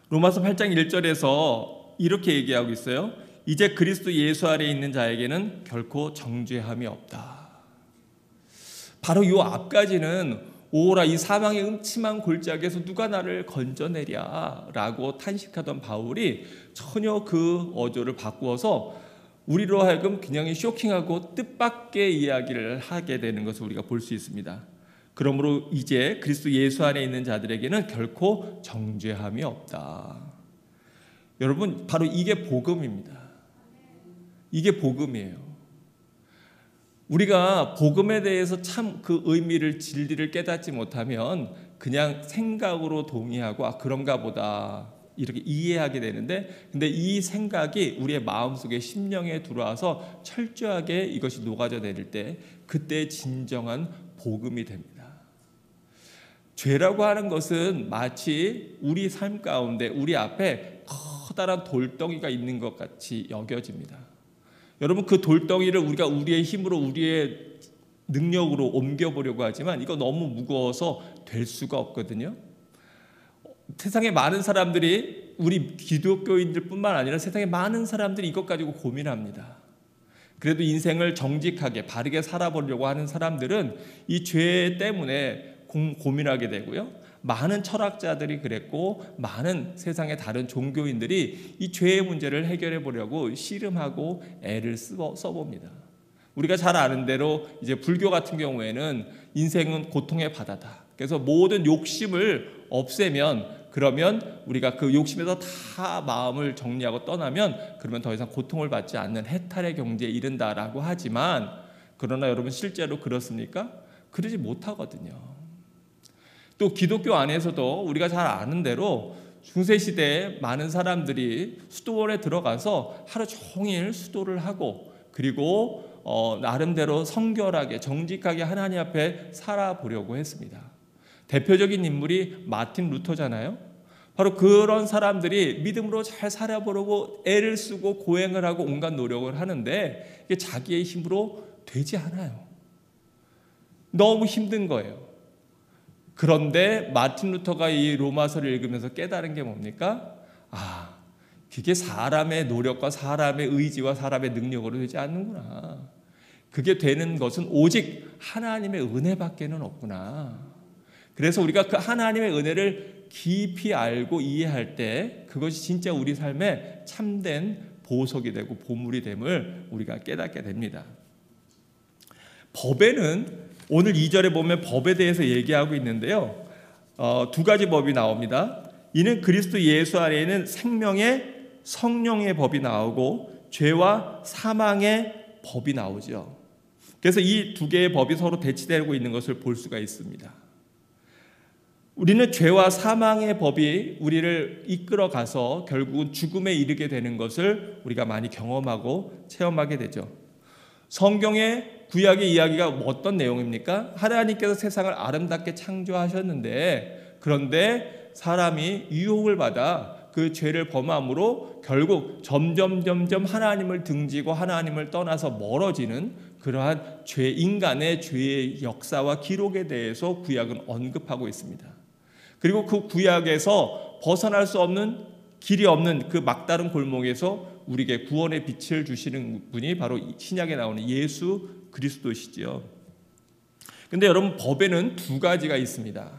로마서 8장 1절에서 이렇게 얘기하고 있어요. 이제 그리스도 예수 안에 있는 자에게는 결코 정죄함이 없다. 바로 이 앞까지는 오라 이 사망의 음침한 골짜기에서 누가 나를 건져내랴 라고 탄식하던 바울이 전혀 그 어조를 바꾸어서 우리로 하여금 그냥 쇼킹하고 뜻밖의 이야기를 하게 되는 것을 우리가 볼 수 있습니다. 그러므로 이제 그리스도 예수 안에 있는 자들에게는 결코 정죄함이 없다. 여러분, 바로 이게 복음입니다. 이게 복음이에요. 우리가 복음에 대해서 참 그 의미를, 진리를 깨닫지 못하면 그냥 생각으로 동의하고 그런가 보다 이렇게 이해하게 되는데, 근데 이 생각이 우리의 마음속에 심령에 들어와서 철저하게 이것이 녹아져 내릴 때 그때 진정한 복음이 됩니다. 죄라고 하는 것은 마치 우리 삶 가운데 우리 앞에 커다란 돌덩이가 있는 것 같이 여겨집니다. 여러분, 그 돌덩이를 우리가 우리의 힘으로 우리의 능력으로 옮겨보려고 하지만 이거 너무 무거워서 될 수가 없거든요. 세상에 많은 사람들이, 우리 기독교인들 뿐만 아니라 세상에 많은 사람들이 이것 가지고 고민합니다. 그래도 인생을 정직하게 바르게 살아보려고 하는 사람들은 이 죄 때문에 고민하게 되고요. 많은 철학자들이 그랬고 많은 세상의 다른 종교인들이 이 죄의 문제를 해결해 보려고 씨름하고 애를 써봅니다. 우리가 잘 아는 대로 이제 불교 같은 경우에는 인생은 고통의 바다다. 그래서 모든 욕심을 없애면, 그러면 우리가 그 욕심에서 다 마음을 정리하고 떠나면 그러면 더 이상 고통을 받지 않는 해탈의 경지에 이른다라고 하지만, 그러나 여러분 실제로 그렇습니까? 그러지 못하거든요. 또 기독교 안에서도 우리가 잘 아는 대로 중세시대에 많은 사람들이 수도원에 들어가서 하루 종일 수도를 하고, 그리고 나름대로 성결하게 정직하게 하나님 앞에 살아보려고 했습니다. 대표적인 인물이 마틴 루터잖아요. 바로 그런 사람들이 믿음으로 잘 살아보려고 애를 쓰고 고행을 하고 온갖 노력을 하는데 이게 자기의 힘으로 되지 않아요. 너무 힘든 거예요. 그런데 마틴 루터가 이 로마서를 읽으면서 깨달은 게 뭡니까? 그게 사람의 노력과 사람의 의지와 사람의 능력으로 되지 않는구나. 그게 되는 것은 오직 하나님의 은혜밖에는 없구나. 그래서 우리가 그 하나님의 은혜를 깊이 알고 이해할 때 그것이 진짜 우리 삶에 참된 보석이 되고 보물이 됨을 우리가 깨닫게 됩니다. 법에는 오늘 2절에 보면 법에 대해서 얘기하고 있는데요. 두 가지 법이 나옵니다. 이는 그리스도 예수 안에 있는 생명의 성령의 법이 나오고 죄와 사망의 법이 나오죠. 그래서 이 두 개의 법이 서로 대치되고 있는 것을 볼 수가 있습니다. 우리는 죄와 사망의 법이 우리를 이끌어가서 결국은 죽음에 이르게 되는 것을 우리가 많이 경험하고 체험하게 되죠. 성경의 구약의 이야기가 어떤 내용입니까? 하나님께서 세상을 아름답게 창조하셨는데, 그런데 사람이 유혹을 받아 그 죄를 범함으로 결국 점점 하나님을 등지고 하나님을 떠나서 멀어지는 그러한 인간의 죄의 역사와 기록에 대해서 구약은 언급하고 있습니다. 그리고 그 구약에서 벗어날 수 없는, 길이 없는 그 막다른 골목에서 우리에게 구원의 빛을 주시는 분이 바로 신약에 나오는 예수 그리스도시지요. 근데 여러분, 법에는 두 가지가 있습니다.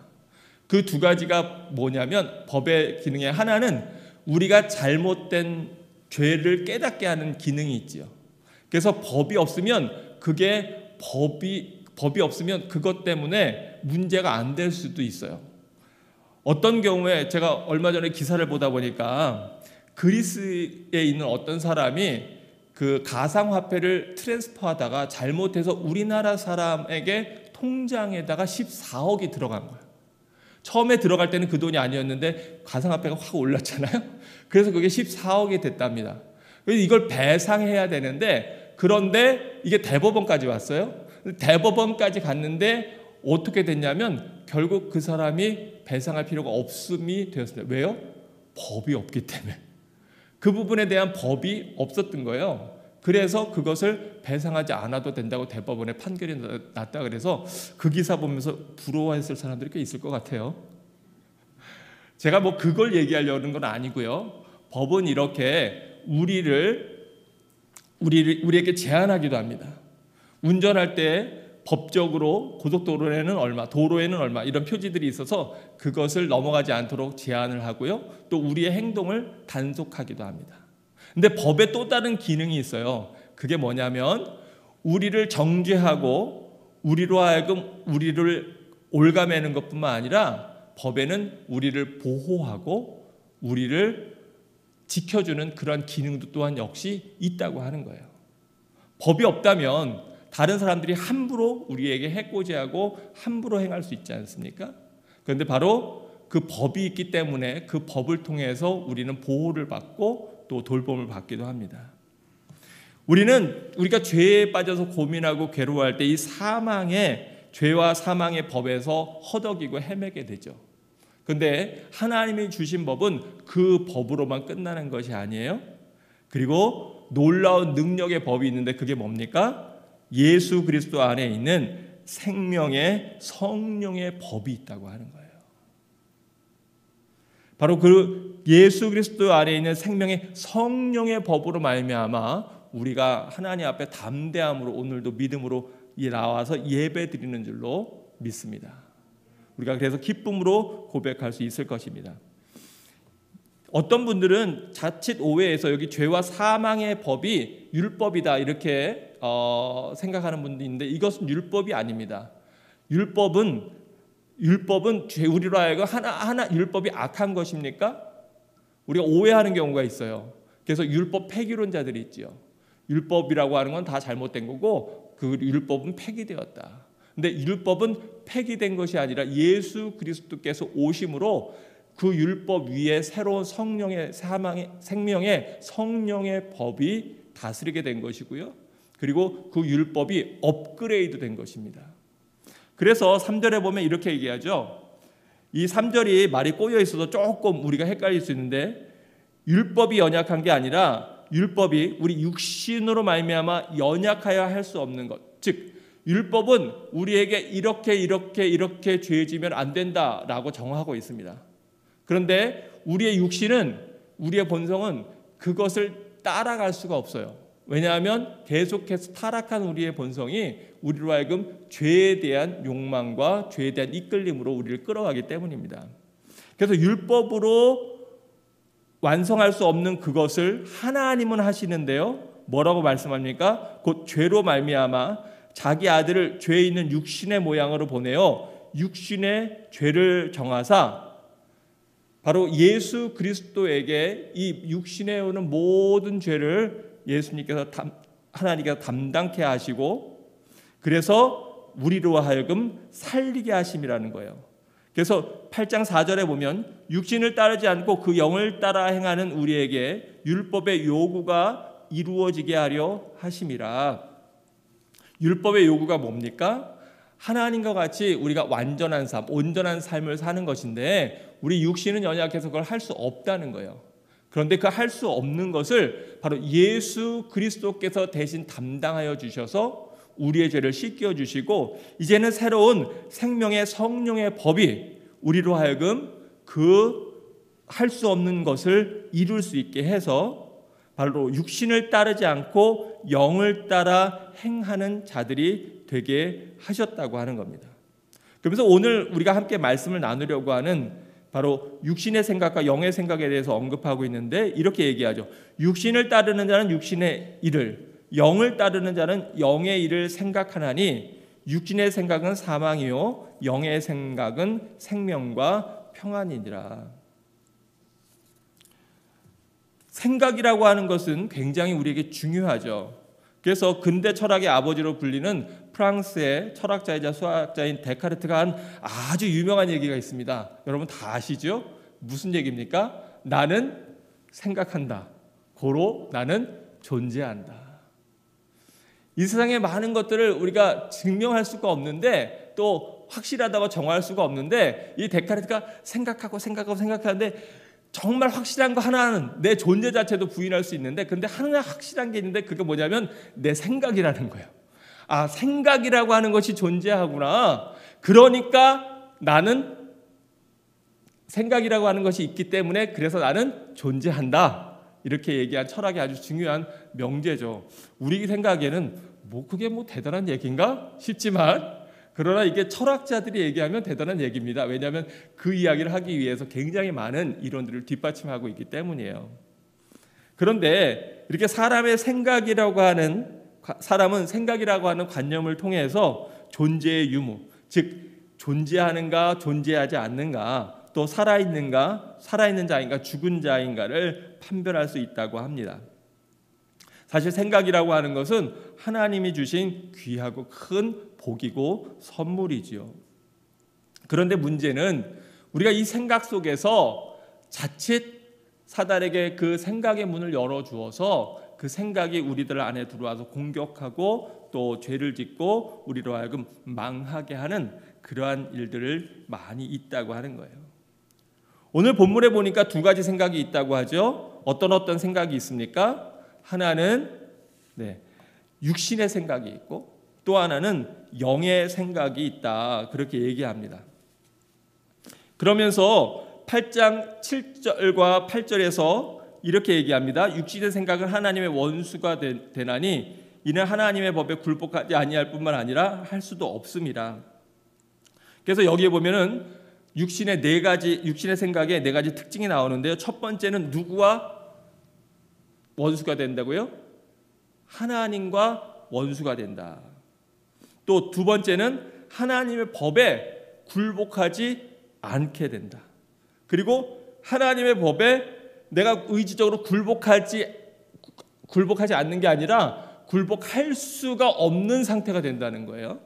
그 두 가지가 뭐냐면, 법의 기능의 하나는 우리가 잘못된 죄를 깨닫게 하는 기능이 있지요. 그래서 법이 없으면 법이 없으면 그것 때문에 문제가 안 될 수도 있어요. 어떤 경우에 제가 얼마 전에 기사를 보다 보니까 그리스에 있는 어떤 사람이 그 가상화폐를 트랜스퍼하다가 잘못해서 우리나라 사람에게 통장에다가 14억이 들어간 거예요. 처음에 들어갈 때는 그 돈이 아니었는데 가상화폐가 확 올랐잖아요. 그래서 그게 14억이 됐답니다. 그래서 이걸 배상해야 되는데, 그런데 이게 대법원까지 왔어요. 대법원까지 갔는데 어떻게 됐냐면 결국 그 사람이 배상할 필요가 없음이 되었습니다. 왜요? 법이 없기 때문에. 그 부분에 대한 법이 없었던 거예요. 그래서 그것을 배상하지 않아도 된다고 대법원에 판결이 났다. 그래서 그 기사 보면서 부러워했을 사람들이 꽤 있을 것 같아요. 제가 뭐 그걸 얘기하려는 건 아니고요. 법은 이렇게 우리에게 제한하기도 합니다. 운전할 때 법적으로 고속도로에는 얼마, 도로에는 얼마 이런 표지들이 있어서 그것을 넘어가지 않도록 제한을 하고요. 또 우리의 행동을 단속하기도 합니다. 근데 법에 또 다른 기능이 있어요. 그게 뭐냐면 우리를 정죄하고 우리로 하여금 우리를 올가매는 것뿐만 아니라 법에는 우리를 보호하고 우리를 지켜주는 그런 기능도 또한 역시 있다고 하는 거예요. 법이 없다면 다른 사람들이 함부로 우리에게 해코지하고 함부로 행할 수 있지 않습니까? 그런데 바로 그 법이 있기 때문에 그 법을 통해서 우리는 보호를 받고 또 돌봄을 받기도 합니다. 우리가 죄에 빠져서 고민하고 괴로워할 때 이 죄와 사망의 법에서 허덕이고 헤매게 되죠. 그런데 하나님이 주신 법은 그 법으로만 끝나는 것이 아니에요. 그리고 놀라운 능력의 법이 있는데 그게 뭡니까? 예수 그리스도 안에 있는 생명의 성령의 법이 있다고 하는 거예요. 바로 그 예수 그리스도 안에 있는 생명의 성령의 법으로 말미암아 우리가 하나님 앞에 담대함으로 오늘도 믿음으로 나와서 예배드리는 줄로 믿습니다. 우리가 그래서 기쁨으로 고백할 수 있을 것입니다. 어떤 분들은 자칫 오해해서 여기 죄와 사망의 법이 율법이다 이렇게 생각하는 분도 있는데 이것은 율법이 아닙니다. 율법은 우리로 하여금 하나 율법이 악한 것입니까? 우리가 오해하는 경우가 있어요. 그래서 율법 폐기론자들이 있지요. 율법이라고 하는 건 다 잘못된 거고 그 율법은 폐기되었다. 근데 율법은 폐기된 것이 아니라 예수 그리스도께서 오심으로 그 율법 위에 새로운 생명의 성령의 법이 다스리게 된 것이고요. 그리고 그 율법이 업그레이드 된 것입니다. 그래서 3절에 보면 이렇게 얘기하죠. 이 3절이 말이 꼬여 있어서 조금 우리가 헷갈릴 수 있는데 율법이 연약한 게 아니라 율법이 우리 육신으로 말미암아 연약하여 할 수 없는 것. 즉 율법은 우리에게 이렇게 죄지면 안 된다라고 정하고 있습니다. 그런데 우리의 육신은 우리의 본성은 그것을 따라갈 수가 없어요. 왜냐하면 계속해서 타락한 우리의 본성이 우리로 하여금 죄에 대한 욕망과 죄에 대한 이끌림으로 우리를 끌어가기 때문입니다. 그래서 율법으로 완성할 수 없는 그것을 하나님은 하시는데요. 뭐라고 말씀합니까? 곧 죄로 말미암아 자기 아들을 죄에 있는 육신의 모양으로 보내어 육신의 죄를 정하사 바로 예수 그리스도에게 이 육신에 오는 모든 죄를 하나님께서 담당케 하시고 그래서 우리로 하여금 살리게 하심이라는 거예요. 그래서 8장 4절에 보면 육신을 따르지 않고 그 영을 따라 행하는 우리에게 율법의 요구가 이루어지게 하려 하심이라. 율법의 요구가 뭡니까? 하나님과 같이 우리가 완전한 삶, 온전한 삶을 사는 것인데 우리 육신은 연약해서 그걸 할 수 없다는 거예요. 그런데 그 할 수 없는 것을 바로 예수 그리스도께서 대신 담당하여 주셔서 우리의 죄를 씻겨 주시고 이제는 새로운 생명의 성령의 법이 우리로 하여금 그 할 수 없는 것을 이룰 수 있게 해서 바로 육신을 따르지 않고 영을 따라 행하는 자들이 되게 하셨다고 하는 겁니다. 그래서 오늘 우리가 함께 말씀을 나누려고 하는 바로 육신의 생각과 영의 생각에 대해서 언급하고 있는데 이렇게 얘기하죠. 육신을 따르는 자는 육신의 일을, 영을 따르는 자는 영의 일을 생각하나니 육신의 생각은 사망이요 영의 생각은 생명과 평안이니라. 생각이라고 하는 것은 굉장히 우리에게 중요하죠. 그래서 근대 철학의 아버지로 불리는 프랑스의 철학자이자 수학자인 데카르트가 한 아주 유명한 얘기가 있습니다. 여러분 다 아시죠? 무슨 얘기입니까? 나는 생각한다. 고로 나는 존재한다. 이 세상의 많은 것들을 우리가 증명할 수가 없는데 또 확실하다고 정할 수가 없는데 이 데카르트가 생각하는데 정말 확실한 거 하나는 내 존재 자체도 부인할 수 있는데 근데 하나 확실한 게 있는데 그게 뭐냐면 내 생각이라는 거예요. 아, 생각이라고 하는 것이 존재하구나. 그러니까 나는 생각이라고 하는 것이 있기 때문에 그래서 나는 존재한다. 이렇게 얘기한 철학이 아주 중요한 명제죠. 우리 생각에는 그게 대단한 얘기인가 싶지만, 그러나 이게 철학자들이 얘기하면 대단한 얘기입니다. 왜냐하면 그 이야기를 하기 위해서 굉장히 많은 이론들을 뒷받침하고 있기 때문이에요. 그런데 이렇게 사람은 생각이라고 하는 관념을 통해서 존재의 유무, 즉 존재하는가 존재하지 않는가, 또 살아있는 자인가 죽은 자인가를 판별할 수 있다고 합니다. 사실 생각이라고 하는 것은 하나님이 주신 귀하고 큰 복이고 선물이지요. 그런데 문제는 우리가 이 생각 속에서 자칫 사단에게 그 생각의 문을 열어주어서 그 생각이 우리들 안에 들어와서 공격하고 또 죄를 짓고 우리로 하여금 망하게 하는 그러한 일들을 많이 있다고 하는 거예요. 오늘 본문에 보니까 두 가지 생각이 있다고 하죠. 어떤 생각이 있습니까? 하나는 육신의 생각이 있고 또 하나는 영의 생각이 있다. 그렇게 얘기합니다. 그러면서 8장 7절과 8절에서 이렇게 얘기합니다. 육신의 생각은 하나님의 원수가 되나니 이는 하나님의 법에 굴복하지 아니할 뿐만 아니라 할 수도 없습니다. 그래서 여기에 보면은 육신의 생각에 네 가지 특징이 나오는데요. 첫 번째는 누구와 원수가 된다고요? 하나님과 원수가 된다. 또 두 번째는 하나님의 법에 굴복하지 않게 된다. 그리고 하나님의 법에 내가 의지적으로 굴복하지 않는 게 아니라 굴복할 수가 없는 상태가 된다는 거예요.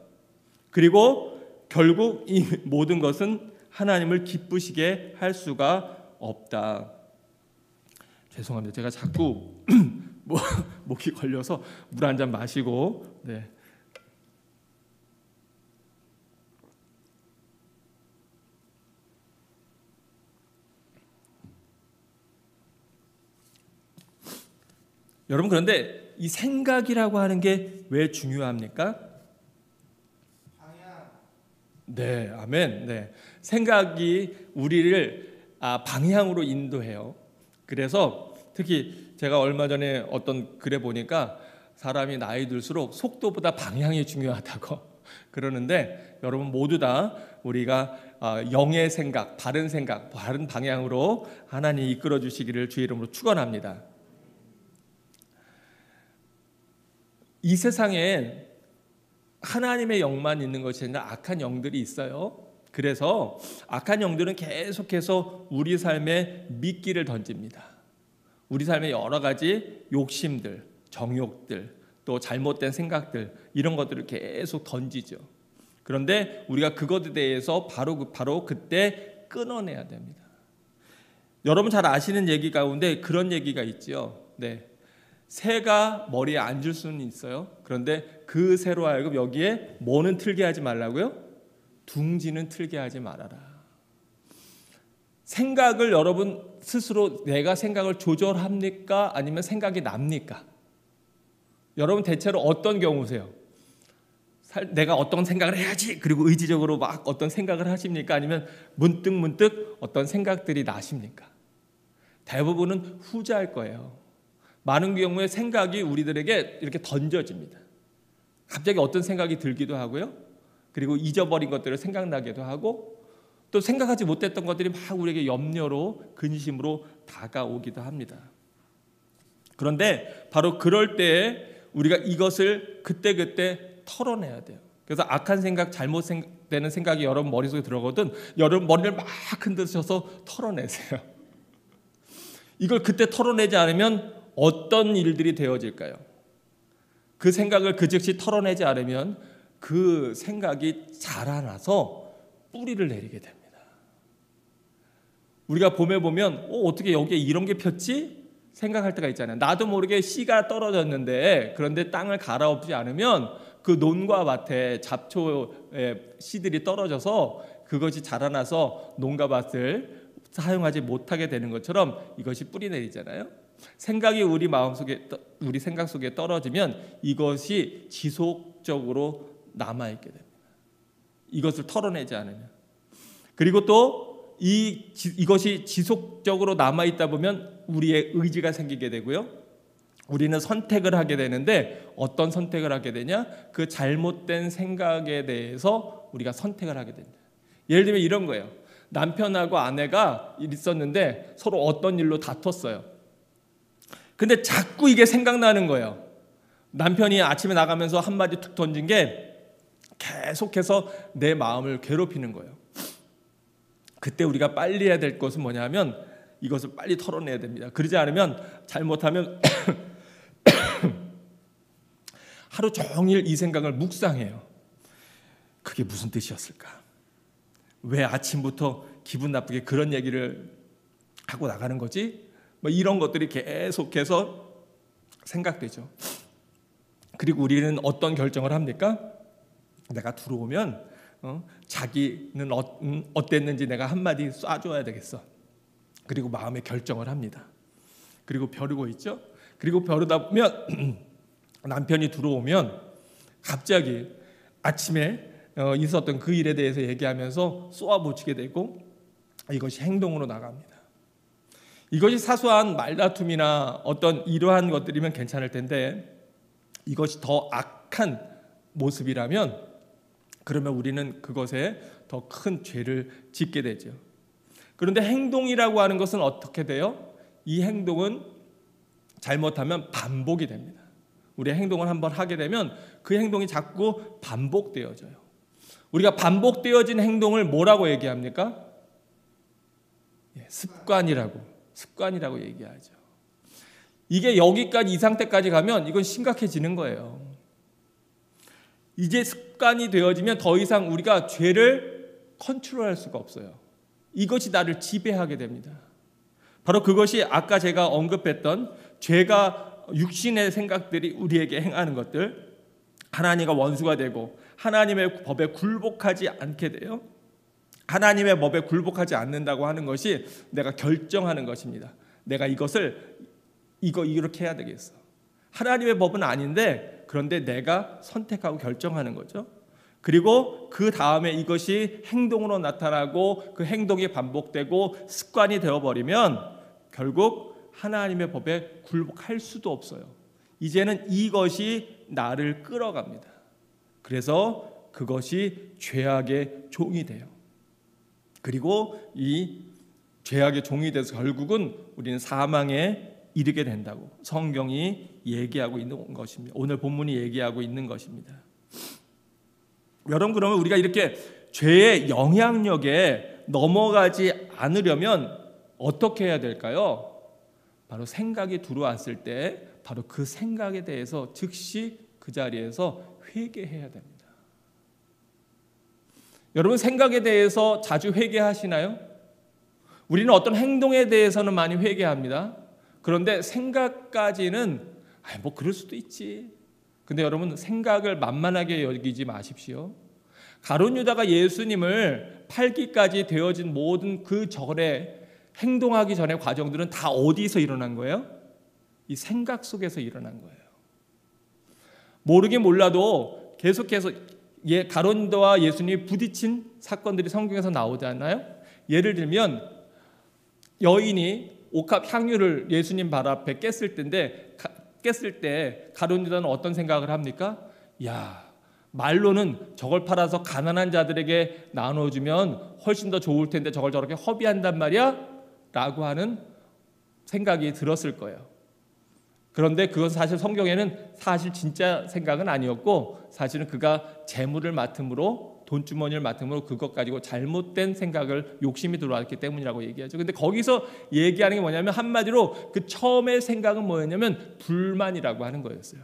그리고 결국 이 모든 것은 하나님을 기쁘시게 할 수가 없다. 죄송합니다. 제가 자꾸 목이 걸려서 물 한 잔 마시고. 여러분, 그런데 이 생각이라고 하는 게 왜 중요합니까? 네, 아멘. 네, 생각이 우리를 방향으로 인도해요. 그래서 특히 제가 얼마 전에 어떤 글에 보니까 사람이 나이 들수록 속도보다 방향이 중요하다고 그러는데, 여러분 모두 다 우리가 영의 생각, 바른 방향으로 하나님이 이끌어 주시기를 주의 이름으로 축원합니다. 이 세상에 하나님의 영만 있는 것이 아니라 악한 영들이 있어요. 그래서 악한 영들은 계속해서 우리 삶에 미끼를 던집니다. 우리 삶에 여러 가지 욕심들, 정욕들, 또 잘못된 생각들, 이런 것들을 계속 던지죠. 그런데 우리가 그것에 대해서 바로 그때 끊어내야 됩니다. 여러분 잘 아시는 얘기 가운데 그런 얘기가 있죠. 새가 머리에 앉을 수는 있어요. 그런데 그 새로 하여금 여기에 뭐는 틀게 하지 말라고요? 둥지는 틀게 하지 말아라. 생각을 여러분 스스로 내가 생각을 조절합니까? 아니면 생각이 납니까? 여러분 대체로 어떤 경우세요? 내가 어떤 생각을 해야지, 그리고 의지적으로 막 어떤 생각을 하십니까? 아니면 문득 어떤 생각들이 나십니까? 대부분은 후자일 거예요. 많은 경우에 생각이 우리들에게 이렇게 던져집니다. 갑자기 어떤 생각이 들기도 하고요. 그리고 잊어버린 것들을 생각나기도 하고, 또 생각하지 못했던 것들이 막 우리에게 염려로, 근심으로 다가오기도 합니다. 그런데 바로 그럴 때에 우리가 이것을 그때 털어내야 돼요. 그래서 악한 생각, 잘못되는 생각이 여러분 머릿속에 들어오거든 여러분 머리를 막 흔드셔서 털어내세요. 이걸 그때 털어내지 않으면 어떤 일들이 되어질까요? 그 생각을 그 즉시 털어내지 않으면 그 생각이 자라나서 뿌리를 내리게 됩니다. 우리가 봄에 보면 어떻게 여기에 이런 게 폈지? 생각할 때가 있잖아요. 나도 모르게 씨가 떨어졌는데, 그런데 땅을 갈아엎지 않으면 그 논과 밭에 잡초의 씨들이 떨어져서 그것이 자라나서 논과 밭을 사용하지 못하게 되는 것처럼 이것이 뿌리 내리잖아요. 생각이 우리 생각 속에 떨어지면 이것이 지속적으로 남아있게 됩니다. 이것을 털어내지 않으면. 그리고 또 이것이 지속적으로 남아있다 보면 우리의 의지가 생기게 되고요. 우리는 선택을 하게 되는데 어떤 선택을 하게 되냐? 그 잘못된 생각에 대해서 우리가 선택을 하게 된다. 예를 들면 이런 거예요. 남편하고 아내가 있었는데 서로 어떤 일로 다퉜어요. 근데 자꾸 이게 생각나는 거예요. 남편이 아침에 나가면서 한마디 툭 던진 게 계속해서 내 마음을 괴롭히는 거예요. 그때 우리가 빨리 해야 될 것은 뭐냐면 이것을 빨리 털어내야 됩니다. 그러지 않으면 잘못하면 하루 종일 이 생각을 묵상해요. 그게 무슨 뜻이었을까? 왜 아침부터 기분 나쁘게 그런 얘기를 하고 나가는 거지? 뭐 이런 것들이 계속해서 생각되죠. 그리고 우리는 어떤 결정을 합니까? 내가 들어오면 자기는 어땠는지 내가 한마디 쏴줘야 되겠어. 그리고 마음에 결정을 합니다. 그리고 벼르고 있죠. 그리고 벼르다 보면 남편이 들어오면 갑자기 아침에 있었던 그 일에 대해서 얘기하면서 쏘아붙이게 되고 이것이 행동으로 나갑니다. 이것이 사소한 말다툼이나 어떤 이러한 것들이면 괜찮을 텐데 이것이 더 악한 모습이라면 그러면 우리는 그것에 더 큰 죄를 짓게 되죠. 그런데 행동이라고 하는 것은 어떻게 돼요? 이 행동은 잘못하면 반복이 됩니다. 우리가 행동을 한번 하게 되면 그 행동이 자꾸 반복되어져요. 우리가 반복되어진 행동을 뭐라고 얘기합니까? 습관이라고 얘기하죠. 이게 여기까지 이 상태까지 가면 이건 심각해지는 거예요. 이제 습관이 되어지면 더 이상 우리가 죄를 컨트롤할 수가 없어요. 이것이 나를 지배하게 됩니다. 바로 그것이 아까 제가 언급했던 죄가 육신의 생각들이 우리에게 행하는 것들, 하나님과 원수가 되고 하나님의 법에 굴복하지 않게 돼요. 하나님의 법에 굴복하지 않는다고 하는 것이 내가 결정하는 것입니다. 내가 이렇게 해야 되겠어. 하나님의 법은 아닌데 그런데 내가 선택하고 결정하는 거죠. 그리고 그 다음에 이것이 행동으로 나타나고 그 행동이 반복되고 습관이 되어버리면 결국 하나님의 법에 굴복할 수도 없어요. 이제는 이것이 나를 끌어갑니다. 그래서 그것이 죄악의 종이 돼요. 그리고 이 죄악의 종이 돼서 결국은 우리는 사망에 이르게 된다고 성경이 얘기하고 있는 것입니다. 오늘 본문이 얘기하고 있는 것입니다. 여러분, 그러면 우리가 이렇게 죄의 영향력에 넘어가지 않으려면 어떻게 해야 될까요? 바로 생각이 들어왔을 때 바로 그 생각에 대해서 즉시 그 자리에서 회개해야 됩니다. 여러분, 생각에 대해서 자주 회개하시나요? 우리는 어떤 행동에 대해서는 많이 회개합니다. 그런데 생각까지는 뭐 그럴 수도 있지. 근데 여러분, 생각을 만만하게 여기지 마십시오. 가룟 유다가 예수님을 팔기까지 되어진 모든 그 절에 행동하기 전의 과정들은 다 어디서 일어난 거예요? 이 생각 속에서 일어난 거예요. 모르긴 몰라도 계속해서 가룟 유다와 예수님이 부딪힌 사건들이 성경에서 나오지 않나요? 예를 들면 여인이 옥합 향유를 예수님 발 앞에 깼을 때 가룟 유다는 어떤 생각을 합니까? 말로는 저걸 팔아서 가난한 자들에게 나눠주면 훨씬 더 좋을 텐데 저걸 저렇게 허비한단 말이야? 라고 하는 생각이 들었을 거예요. 그런데 그건 사실 성경에는 사실 진짜 생각은 아니었고 사실은 그가 재물을 맡음으로 돈주머니를 맡음으로 그것 가지고 잘못된 생각을 욕심이 들어왔기 때문이라고 얘기하죠. 근데 거기서 얘기하는 게 뭐냐면 한마디로 그 처음의 생각은 뭐였냐면 불만이라고 하는 거였어요.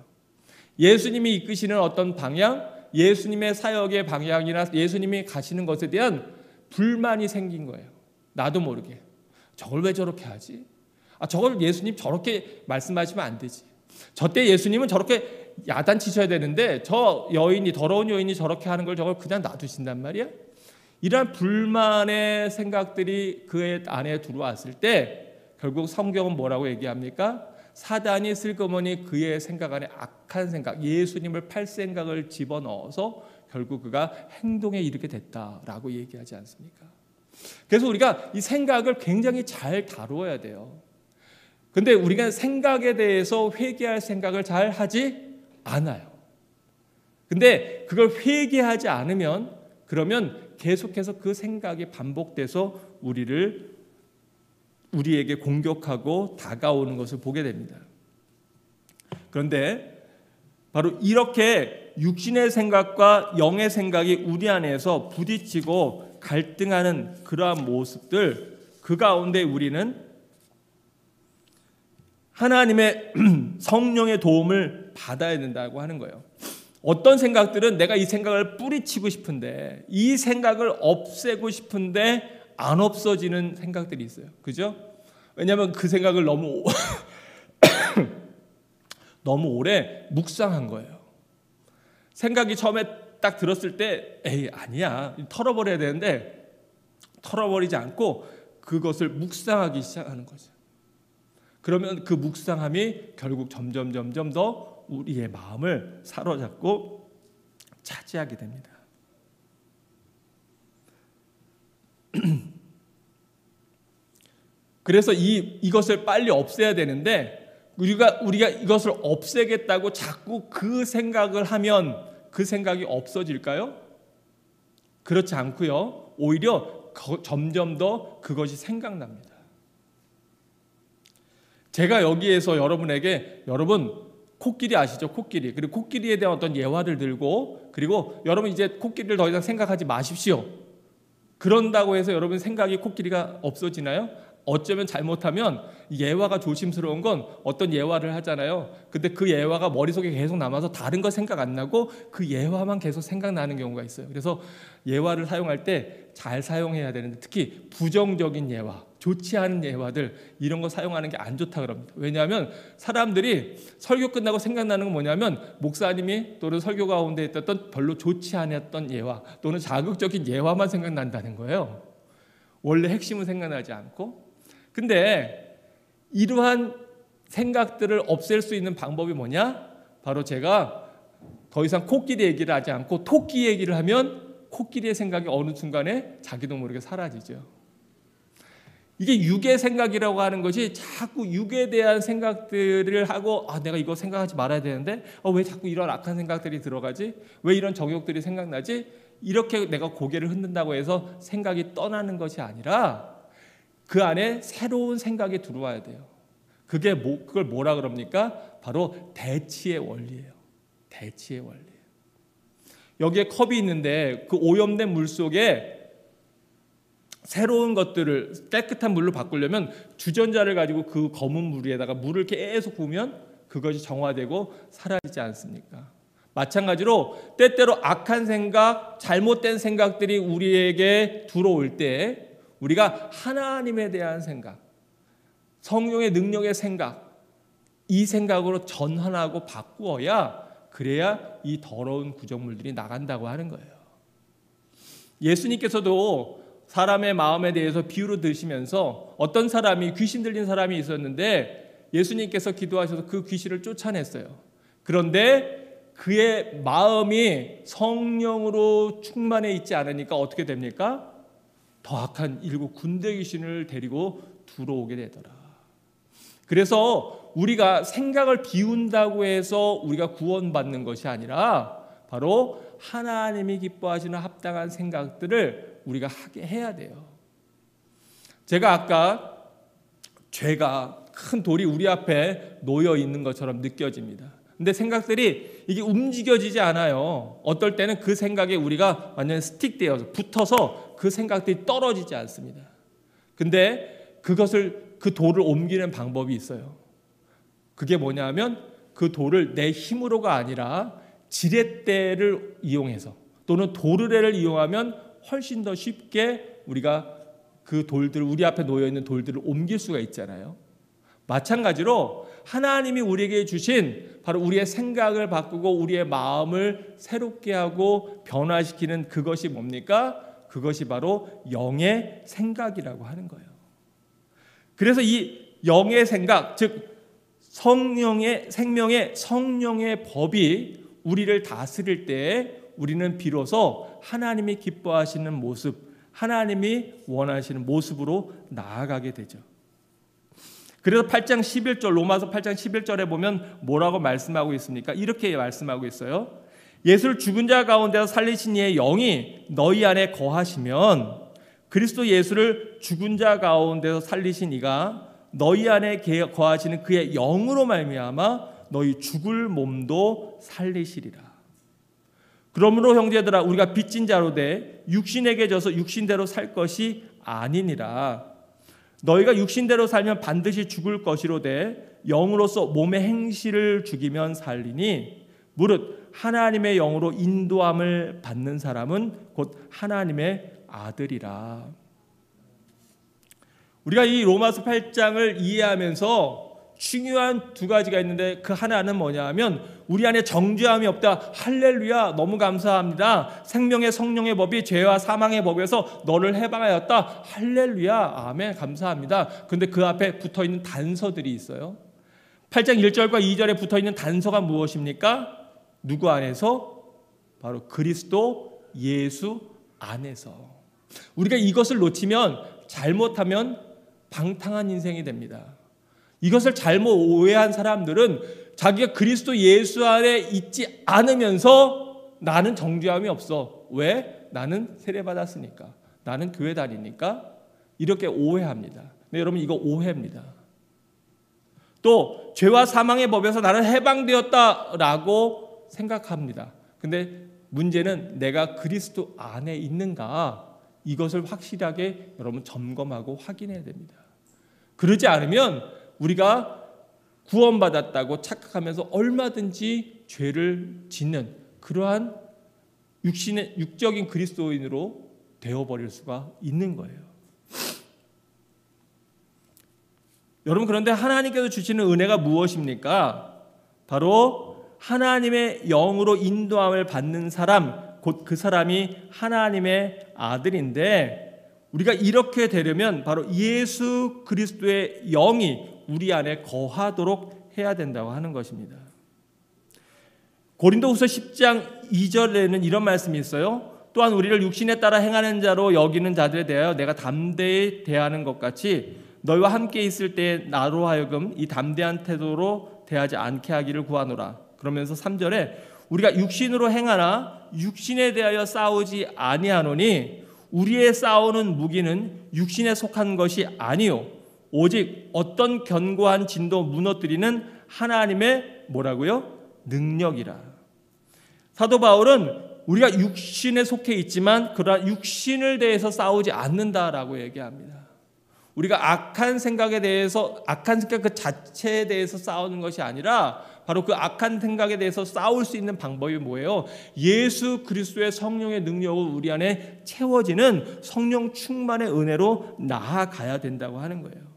예수님이 이끄시는 어떤 방향, 예수님의 사역의 방향이나 예수님이 가시는 것에 대한 불만이 생긴 거예요. 나도 모르게. 저걸 왜 저렇게 하지? 저걸 예수님 저렇게 말씀하시면 안 되지. 저때 예수님은 저렇게 야단치셔야 되는데 저 여인이, 더러운 여인이 저렇게 하는 걸 저걸 그냥 놔두신단 말이야? 이러한 불만의 생각들이 그의 안에 들어왔을 때 결국 성경은 뭐라고 얘기합니까? 사단이 슬그머니 그의 생각 안에 악한 생각, 예수님을 팔 생각을 집어넣어서 결국 그가 행동에 이르게 됐다라고 얘기하지 않습니까? 그래서 우리가 이 생각을 굉장히 잘 다루어야 돼요. 근데 우리가 생각에 대해서 회개할 생각을 잘 하지 않아요. 근데 그걸 회개하지 않으면 그러면 계속해서 그 생각이 반복돼서 우리에게 공격하고 다가오는 것을 보게 됩니다. 그런데 바로 이렇게 육신의 생각과 영의 생각이 우리 안에서 부딪히고 갈등하는 그러한 모습들, 그 가운데 우리는 하나님의 성령의 도움을 받아야 된다고 하는 거예요. 어떤 생각들은 내가 이 생각을 뿌리치고 싶은데, 이 생각을 없애고 싶은데 안 없어지는 생각들이 있어요. 그죠? 왜냐하면 그 생각을 너무 오래 묵상한 거예요. 생각이 처음에 딱 들었을 때 에이 아니야 털어버려야 되는데 털어버리지 않고 그것을 묵상하기 시작하는 거죠. 그러면 그 묵상함이 결국 점점 더 우리의 마음을 사로잡고 차지하게 됩니다. 그래서 이것을 빨리 없애야 되는데 우리가 이것을 없애겠다고 자꾸 그 생각을 하면 그 생각이 없어질까요? 그렇지 않고요. 오히려 점점 더 그것이 생각납니다. 제가 여기에서 여러분에게 여러분 코끼리 아시죠? 코끼리. 그리고 코끼리에 대한 어떤 예화를 들고 그리고 여러분 이제 코끼리를 더 이상 생각하지 마십시오. 그런다고 해서 여러분 생각이 코끼리가 없어지나요? 어쩌면 잘못하면 예화가 조심스러운 건 어떤 예화를 하잖아요. 근데 그 예화가 머릿속에 계속 남아서 다른 거 생각 안 나고 그 예화만 계속 생각나는 경우가 있어요. 그래서 예화를 사용할 때 잘 사용해야 되는데 특히 부정적인 예화, 좋지 않은 예화들 이런 거 사용하는 게 안 좋다 그럽니다. 왜냐하면 사람들이 설교 끝나고 생각나는 건 뭐냐면 목사님이 또는 설교 가운데 있었던 별로 좋지 않았던 예화 또는 자극적인 예화만 생각난다는 거예요. 원래 핵심은 생각나지 않고. 근데 이러한 생각들을 없앨 수 있는 방법이 뭐냐? 바로 제가 더 이상 코끼리 얘기를 하지 않고 토끼 얘기를 하면 코끼리의 생각이 어느 순간에 자기도 모르게 사라지죠. 이게 육의 생각이라고 하는 것이 자꾸 육에 대한 생각들을 하고 내가 이거 생각하지 말아야 되는데 왜 자꾸 이런 악한 생각들이 들어가지? 왜 이런 정욕들이 생각나지? 이렇게 내가 고개를 흔든다고 해서 생각이 떠나는 것이 아니라 그 안에 새로운 생각이 들어와야 돼요. 그걸 뭐라 그럽니까? 바로 대치의 원리예요. 대치의 원리. 여기에 컵이 있는데 그 오염된 물 속에 새로운 것들을 깨끗한 물로 바꾸려면 주전자를 가지고 그 검은 물 위에다가 물을 계속 부으면 그것이 정화되고 사라지지 않습니까? 마찬가지로 때때로 악한 생각, 잘못된 생각들이 우리에게 들어올 때 우리가 하나님에 대한 생각, 성령의 능력의 생각, 이 생각으로 전환하고 바꾸어야 그래야 이 더러운 구정물들이 나간다고 하는 거예요. 예수님께서도 사람의 마음에 대해서 비유로 드시면서 어떤 사람이 귀신 들린 사람이 있었는데 예수님께서 기도하셔서 그 귀신을 쫓아냈어요. 그런데 그의 마음이 성령으로 충만해 있지 않으니까 어떻게 됩니까? 더 악한 일곱 군대 귀신을 데리고 들어오게 되더라. 그래서 우리가 생각을 비운다고 해서 우리가 구원받는 것이 아니라 바로 하나님이 기뻐하시는 합당한 생각들을 우리가 하게 해야 돼요. 제가 아까 죄가 큰 돌이 우리 앞에 놓여 있는 것처럼 느껴집니다. 근데 생각들이 이게 움직여지지 않아요. 어떨 때는 그 생각에 우리가 완전히 스틱되어서 붙어서 그 생각들이 떨어지지 않습니다. 근데 그 돌을 옮기는 방법이 있어요. 그게 뭐냐면 그 돌을 내 힘으로가 아니라 지렛대를 이용해서 또는 도르래를 이용하면 훨씬 더 쉽게 우리가 그 돌들, 우리 앞에 놓여있는 돌들을 옮길 수가 있잖아요. 마찬가지로 하나님이 우리에게 주신 바로 우리의 생각을 바꾸고 우리의 마음을 새롭게 하고 변화시키는 그것이 뭡니까? 그것이 바로 영의 생각이라고 하는 거예요. 그래서 이 영의 생각, 즉 성령의 생명의 성령의 법이 우리를 다스릴 때 우리는 비로소 하나님이 기뻐하시는 모습, 하나님이 원하시는 모습으로 나아가게 되죠. 그래서 8장 11절 로마서 8장 11절에 보면 뭐라고 말씀하고 있습니까? 이렇게 말씀하고 있어요. 예수를 죽은 자 가운데서 살리신 이의 영이 너희 안에 거하시면 그리스도 예수를 죽은 자 가운데서 살리신 이가 너희 안에 거하시는 그의 영으로 말미암아 너희 죽을 몸도 살리시리라. 그러므로 형제들아 우리가 빚진 자로 돼 육신에게 져서 육신대로 살 것이 아니니라. 너희가 육신대로 살면 반드시 죽을 것이로되 영으로서 몸의 행실을 죽이면 살리니 무릇 하나님의 영으로 인도함을 받는 사람은 곧 하나님의 아들이라. 우리가 이 로마서 8장을 이해하면서 중요한 두 가지가 있는데 그 하나는 뭐냐 하면 우리 안에 정죄함이 없다. 할렐루야, 너무 감사합니다. 생명의 성령의 법이 죄와 사망의 법에서 너를 해방하였다. 할렐루야, 아멘, 감사합니다. 그런데 그 앞에 붙어있는 단서들이 있어요. 8장 1절과 2절에 붙어있는 단서가 무엇입니까? 누구 안에서? 바로 그리스도 예수 안에서. 우리가 이것을 놓치면 잘못하면 방탕한 인생이 됩니다. 이것을 잘못 오해한 사람들은 자기가 그리스도 예수 안에 있지 않으면서 나는 정죄함이 없어. 왜? 나는 세례받았으니까. 나는 교회 다니니까. 이렇게 오해합니다. 근데 여러분 이거 오해입니다. 또 죄와 사망의 법에서 나는 해방되었다라고 생각합니다. 근데 문제는 내가 그리스도 안에 있는가? 이것을 확실하게 여러분 점검하고 확인해야 됩니다. 그러지 않으면 우리가 구원받았다고 착각하면서 얼마든지 죄를 짓는 그러한 육적인 그리스도인으로 되어버릴 수가 있는 거예요. 여러분 그런데 하나님께서 주시는 은혜가 무엇입니까? 바로 하나님의 영으로 인도함을 받는 사람, 곧 그 사람이 하나님의 아들인데 우리가 이렇게 되려면 바로 예수 그리스도의 영이 우리 안에 거하도록 해야 된다고 하는 것입니다. 고린도후서 10장 2절에는 이런 말씀이 있어요. 또한 우리를 육신에 따라 행하는 자로 여기는 자들에 대하여 내가 담대히 대하는 것 같이 너희와 함께 있을 때 나로 하여금 이 담대한 태도로 대하지 않게 하기를 구하노라. 그러면서 3절에 우리가 육신으로 행하나 육신에 대하여 싸우지 아니하노니 우리의 싸우는 무기는 육신에 속한 것이 아니요 오직 어떤 견고한 진도 무너뜨리는 하나님의 뭐라고요? 능력이라. 사도 바울은 우리가 육신에 속해 있지만 그러한 육신을 대해서 싸우지 않는다라고 얘기합니다. 우리가 악한 생각에 대해서 악한 생각 그 자체에 대해서 싸우는 것이 아니라 바로 그 악한 생각에 대해서 싸울 수 있는 방법이 뭐예요? 예수 그리스도의 성령의 능력을 우리 안에 채워지는 성령 충만의 은혜로 나아가야 된다고 하는 거예요.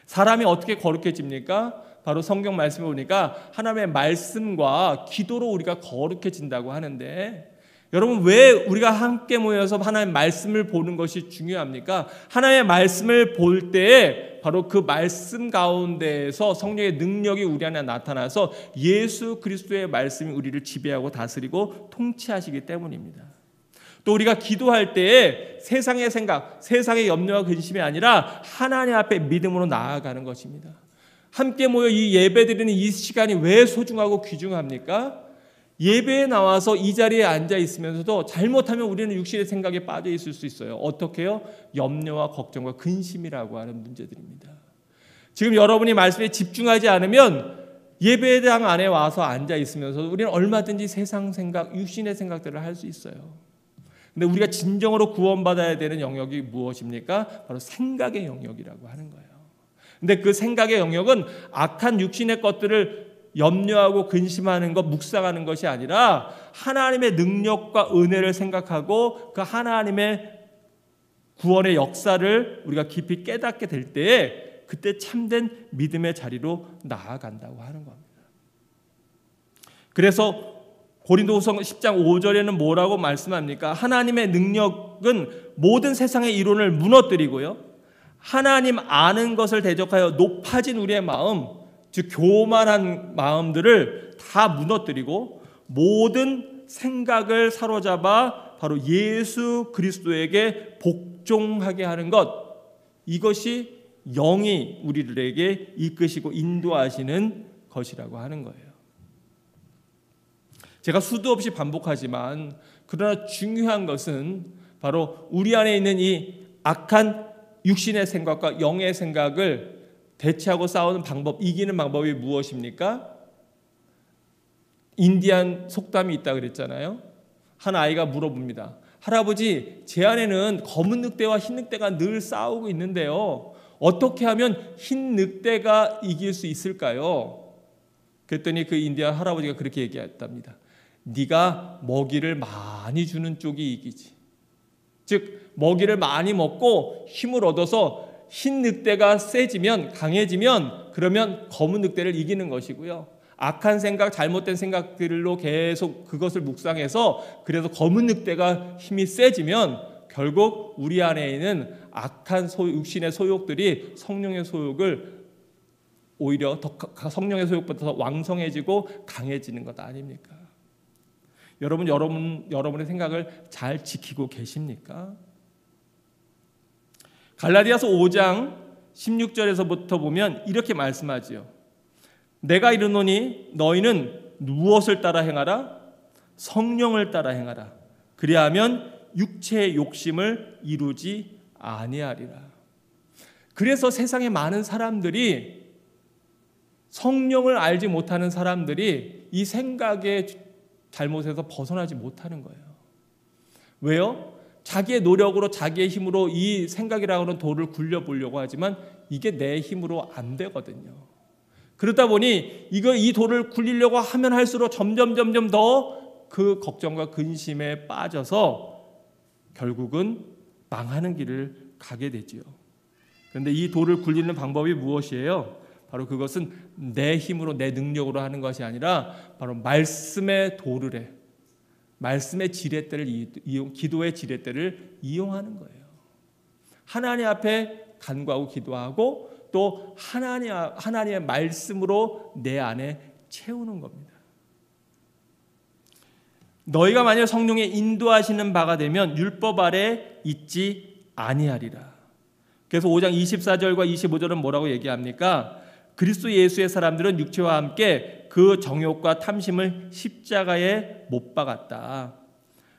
사람이 어떻게 거룩해집니까? 바로 성경 말씀에 보니까 하나님의 말씀과 기도로 우리가 거룩해진다고 하는데 여러분 왜 우리가 함께 모여서 하나님의 말씀을 보는 것이 중요합니까? 하나님의 말씀을 볼 때에 바로 그 말씀 가운데에서 성령의 능력이 우리 안에 나타나서 예수 그리스도의 말씀이 우리를 지배하고 다스리고 통치하시기 때문입니다. 또 우리가 기도할 때에 세상의 생각, 세상의 염려와 근심이 아니라 하나님 앞에 믿음으로 나아가는 것입니다. 함께 모여 이 예배드리는 이 시간이 왜 소중하고 귀중합니까? 예배에 나와서 이 자리에 앉아 있으면서도 잘못하면 우리는 육신의 생각에 빠져 있을 수 있어요. 어떻게요? 염려와 걱정과 근심이라고 하는 문제들입니다. 지금 여러분이 말씀에 집중하지 않으면 예배당 안에 와서 앉아 있으면서 우리는 얼마든지 세상 생각, 육신의 생각들을 할 수 있어요. 근데 우리가 진정으로 구원받아야 되는 영역이 무엇입니까? 바로 생각의 영역이라고 하는 거예요. 근데 그 생각의 영역은 악한 육신의 것들을 염려하고 근심하는 것, 묵상하는 것이 아니라 하나님의 능력과 은혜를 생각하고 그 하나님의 구원의 역사를 우리가 깊이 깨닫게 될 때에 그때 참된 믿음의 자리로 나아간다고 하는 겁니다. 그래서 고린도후서 10장 5절에는 뭐라고 말씀합니까? 하나님의 능력은 모든 세상의 이론을 무너뜨리고요. 하나님 아는 것을 대적하여 높아진 우리의 마음, 즉 교만한 마음들을 다 무너뜨리고 모든 생각을 사로잡아 바로 예수 그리스도에게 복종하게 하는 것, 이것이 영이 우리들에게 이끄시고 인도하시는 것이라고 하는 거예요. 제가 수도 없이 반복하지만 그러나 중요한 것은 바로 우리 안에 있는 이 악한 육신의 생각과 영의 생각을 대체하고 싸우는 방법, 이기는 방법이 무엇입니까? 인디안 속담이 있다 그랬잖아요. 한 아이가 물어봅니다. 할아버지, 제 안에는 검은 늑대와 흰 늑대가 늘 싸우고 있는데요, 어떻게 하면 흰 늑대가 이길 수 있을까요? 그랬더니 그 인디안 할아버지가 그렇게 얘기했답니다. 네가 먹이를 많이 주는 쪽이 이기지. 즉 먹이를 많이 먹고 힘을 얻어서 흰 늑대가 세지면, 강해지면, 그러면 검은 늑대를 이기는 것이고요. 악한 생각, 잘못된 생각들로 계속 그것을 묵상해서 그래서 검은 늑대가 힘이 세지면 결국 우리 안에 있는 악한 육신의 소욕들이 성령의 소욕을 오히려 더 성령의 소욕보다 더 왕성해지고 강해지는 것 아닙니까? 여러분의 생각을 잘 지키고 계십니까? 갈라디아서 5장 16절에서부터 보면 이렇게 말씀하지요. 내가 이르노니 너희는 무엇을 따라 행하라? 성령을 따라 행하라. 그리하면 육체의 욕심을 이루지 아니하리라. 그래서 세상에 많은 사람들이, 성령을 알지 못하는 사람들이 이 생각의 잘못에서 벗어나지 못하는 거예요. 왜요? 자기의 노력으로, 자기의 힘으로 이 생각이라고 하는 돌을 굴려보려고 하지만 이게 내 힘으로 안 되거든요. 그러다 보니 이 돌을 굴리려고 하면 할수록 점점 더 그 걱정과 근심에 빠져서 결국은 망하는 길을 가게 되지요. 그런데 이 돌을 굴리는 방법이 무엇이에요? 바로 그것은 내 힘으로, 내 능력으로 하는 것이 아니라 바로 말씀의 도를 해, 말씀의 지렛대를 기도의 지렛대를 이용하는 거예요. 하나님 앞에 간구하고 기도하고 또 하나님의 말씀으로 내 안에 채우는 겁니다. 너희가 만약 성령의 인도하시는 바가 되면 율법 아래 있지 아니하리라. 그래서 5장 24절과 25절은 뭐라고 얘기합니까? 그리스도 예수의 사람들은 육체와 함께 그 정욕과 탐심을 십자가에 못 박았다.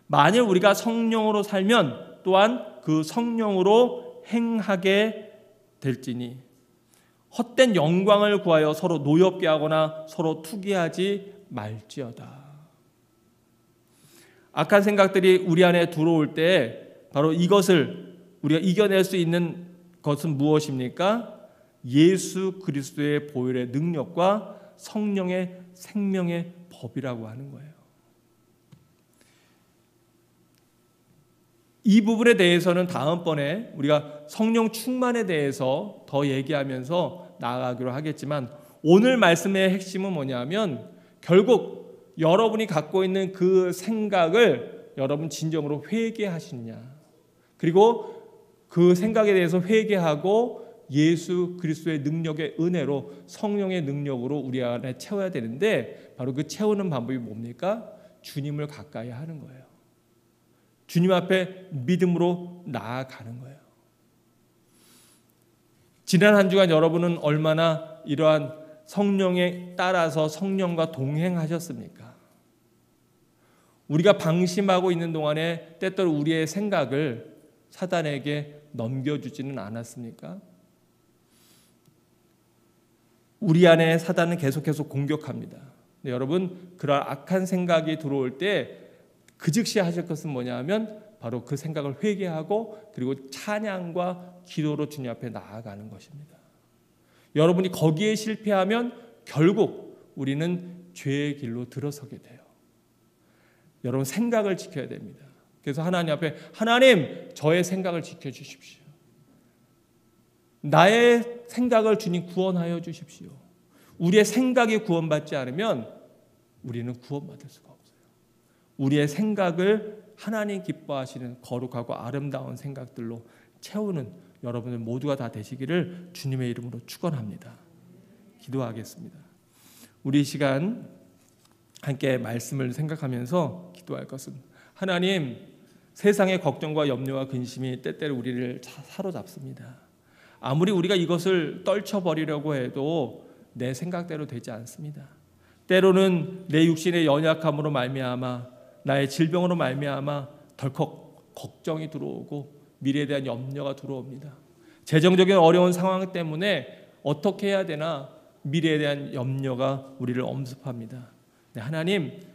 만일 우리가 성령으로 살면 또한 그 성령으로 행하게 될지니 헛된 영광을 구하여 서로 노엽게 하거나 서로 투기하지 말지어다. 악한 생각들이 우리 안에 들어올 때 바로 이것을 우리가 이겨낼 수 있는 것은 무엇입니까? 예수 그리스도의 보혈의 능력과 성령의 생명의 법이라고 하는 거예요. 이 부분에 대해서는 다음번에 우리가 성령 충만에 대해서 더 얘기하면서 나아가기로 하겠지만, 오늘 말씀의 핵심은 뭐냐면 결국 여러분이 갖고 있는 그 생각을 여러분 진정으로 회개하시느냐, 그리고 그 생각에 대해서 회개하고 예수 그리스도의 능력의 은혜로, 성령의 능력으로 우리 안에 채워야 되는데, 바로 그 채우는 방법이 뭡니까? 주님을 가까이 하는 거예요. 주님 앞에 믿음으로 나아가는 거예요. 지난 한 주간 여러분은 얼마나 이러한 성령에 따라서 성령과 동행하셨습니까? 우리가 방심하고 있는 동안에 때때로 우리의 생각을 사단에게 넘겨주지는 않았습니까? 우리 안에 사단은 계속해서 공격합니다. 근데 여러분, 그런 악한 생각이 들어올 때 그 즉시 하실 것은 뭐냐 하면 바로 그 생각을 회개하고 그리고 찬양과 기도로 주님 앞에 나아가는 것입니다. 여러분이 거기에 실패하면 결국 우리는 죄의 길로 들어서게 돼요. 여러분, 생각을 지켜야 됩니다. 그래서 하나님 앞에, 하나님, 저의 생각을 지켜주십시오. 나의 생각을 주님 구원하여 주십시오. 우리의 생각이 구원받지 않으면 우리는 구원받을 수가 없어요. 우리의 생각을 하나님 기뻐하시는 거룩하고 아름다운 생각들로 채우는 여러분들 모두가 다 되시기를 주님의 이름으로 축원합니다. 기도하겠습니다. 우리 시간 함께 말씀을 생각하면서 기도할 것은, 하나님, 세상의 걱정과 염려와 근심이 때때로 우리를 사로잡습니다. 아무리 우리가 이것을 떨쳐버리려고 해도 내 생각대로 되지 않습니다. 때로는 내 육신의 연약함으로 말미암아, 나의 질병으로 말미암아 덜컥 걱정이 들어오고 미래에 대한 염려가 들어옵니다. 재정적인 어려운 상황 때문에 어떻게 해야 되나 미래에 대한 염려가 우리를 엄습합니다. 네,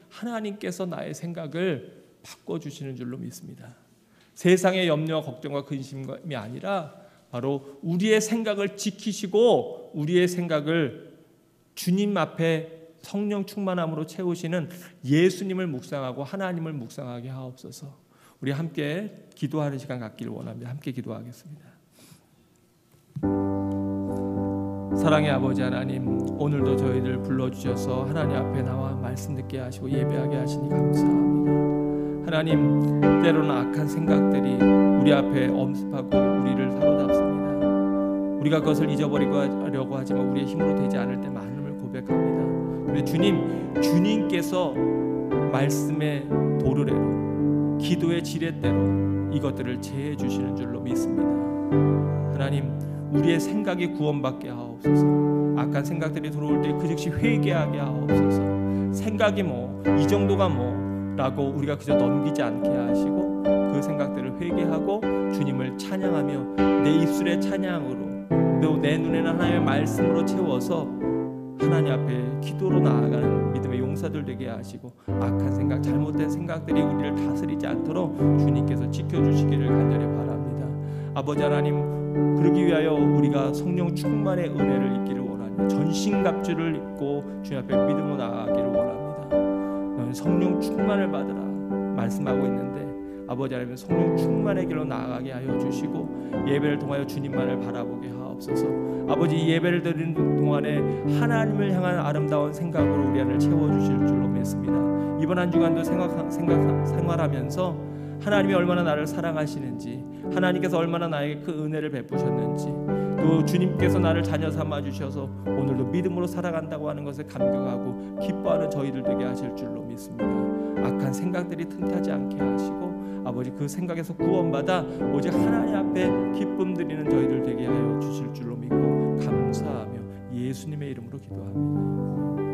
하나님께서 나의 생각을 바꿔주시는 줄로 믿습니다. 세상의 염려와 걱정과 근심이 아니라 바로 우리의 생각을 지키시고 우리의 생각을 주님 앞에 성령 충만함으로 채우시는 예수님을 묵상하고 하나님을 묵상하게 하옵소서. 우리 함께 기도하는 시간 갖기를 원합니다. 함께 기도하겠습니다. 사랑의 아버지 하나님, 오늘도 저희들 불러주셔서 하나님 앞에 나와 말씀 듣게 하시고 예배하게 하시니 감사합니다. 하나님, 때로는 악한 생각들이 우리 앞에 엄습하고 우리를 사로잡습니다. 우리가 그것을 잊어버리려고 하지만 우리의 힘으로 되지 않을 때 많음을 고백합니다. 그런데 주님께서 말씀의 도르래로, 기도의 지렛대로 이것들을 제해 주시는 줄로 믿습니다. 하나님, 우리의 생각이 구원받게 하옵소서. 악한 생각들이 들어올 때 그 즉시 회개하게 하옵소서. 생각이 이 정도가 라고 우리가 그저 넘기지 않게 하시고 그 생각들을 회개하고 주님을 찬양하며 내 입술의 찬양으로 또 내 눈에는 하나님의 말씀으로 채워서 하나님 앞에 기도로 나아가는 믿음의 용사들 되게 하시고 악한 생각, 잘못된 생각들이 우리를 다스리지 않도록 주님께서 지켜주시기를 간절히 바랍니다. 아버지 하나님, 그러기 위하여 우리가 성령 충만의 은혜를 입기를 원합니다. 전신갑주를 입고 주님 앞에 믿음으로 나아가기를 원합니다. 너는 성령 충만을 받으라 말씀하고 있는데 아버지 하나님, 성령 충만의 길로 나아가게 하여 주시고 예배를 통하여 주님만을 바라보게 하옵소서. 아버지, 예배를 드리는 동안에 하나님을 향한 아름다운 생각으로 우리 안을 채워주실 줄로 믿습니다. 이번 한 주간도 생활하면서 하나님이 얼마나 나를 사랑하시는지, 하나님께서 얼마나 나에게 그 은혜를 베푸셨는지, 또 주님께서 나를 자녀 삼아 주셔서 오늘도 믿음으로 살아간다고 하는 것에 감격하고 기뻐하는 저희들 되게 하실 줄로 믿습니다. 악한 생각들이 틈타지 않게 하시고 아버지, 그 생각에서 구원받아 오직 하나님 앞에 기쁨 드리는 저희들 되게 하여 주실 줄로 믿고 감사하며 예수님의 이름으로 기도합니다.